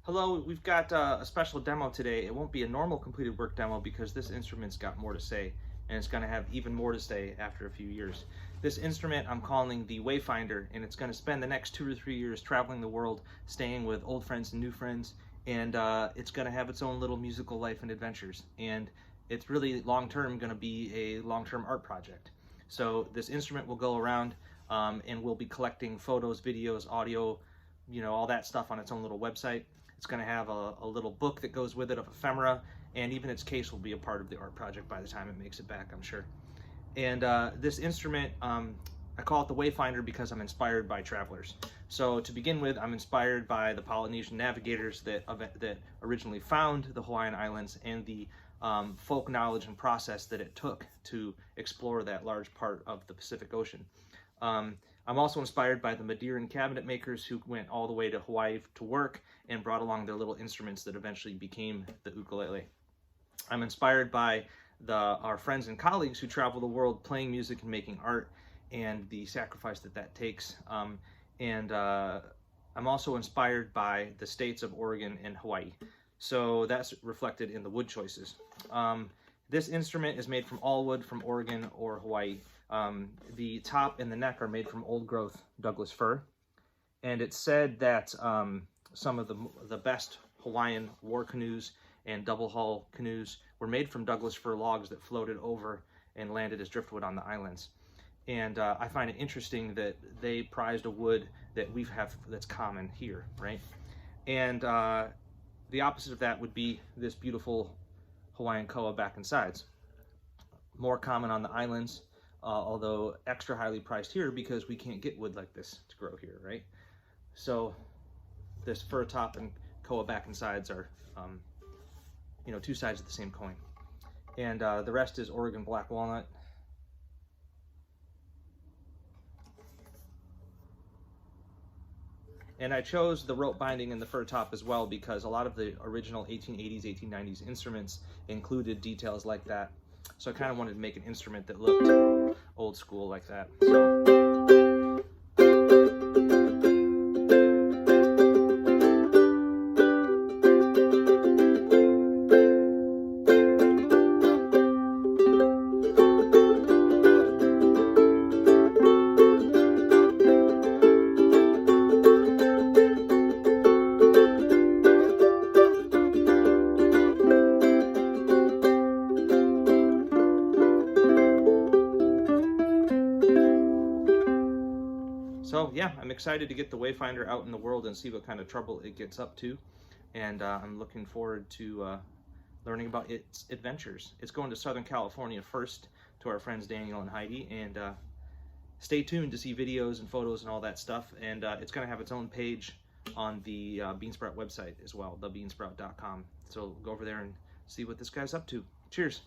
Hello, we've got a special demo today. It won't be a normal completed work demo because this instrument's got more to say, and it's going to have even more to say after a few years. This instrument I'm calling the Wayfinder, and it's going to spend the next 2 or 3 years traveling the world, staying with old friends and new friends, and it's going to have its own little musical life and adventures. And it's really long-term going to be a long-term art project. So this instrument will go around and we'll be collecting photos, videos, audio, all that stuff on its own little website. It's going to have a little book that goes with it of ephemera, and even its case will be a part of the art project by the time it makes it back, I'm sure. And this instrument, I call it the Wayfinder because I'm inspired by travelers. So to begin with, I'm inspired by the Polynesian navigators that originally found the Hawaiian Islands and the folk knowledge and process that it took to explore that large part of the Pacific Ocean. I'm also inspired by the Madeiran cabinet makers who went all the way to Hawaii to work and brought along their little instruments that eventually became the ukulele. I'm inspired by our friends and colleagues who travel the world playing music and making art, and the sacrifice that takes. I'm also inspired by the states of Oregon and Hawaii. So that's reflected in the wood choices. This instrument is made from all wood from Oregon or Hawaii. The top and the neck are made from old growth Douglas fir, and it's said that some of the best Hawaiian war canoes and double hull canoes were made from Douglas fir logs that floated over and landed as driftwood on the islands. And I find it interesting that they prized a wood that we have that's common here, right? And the opposite of that would be this beautiful Hawaiian koa back and sides. More common on the islands, although extra highly priced here because we can't get wood like this to grow here, right? So this fir top and koa back and sides are, two sides of the same coin. And the rest is Oregon black walnut. And I chose the rope binding in the fir top as well because a lot of the original 1880s, 1890s instruments included details like that. So I kind of wanted to make an instrument that looked old school like that. So yeah, I'm excited to get the Wayfinder out in the world and see what kind of trouble it gets up to. And I'm looking forward to learning about its adventures. It's going to Southern California first to our friends Daniel and Heidi. And stay tuned to see videos and photos and all that stuff. And it's going to have its own page on the Beansprout website as well, thebeansprout.com. So go over there and see what this guy's up to. Cheers.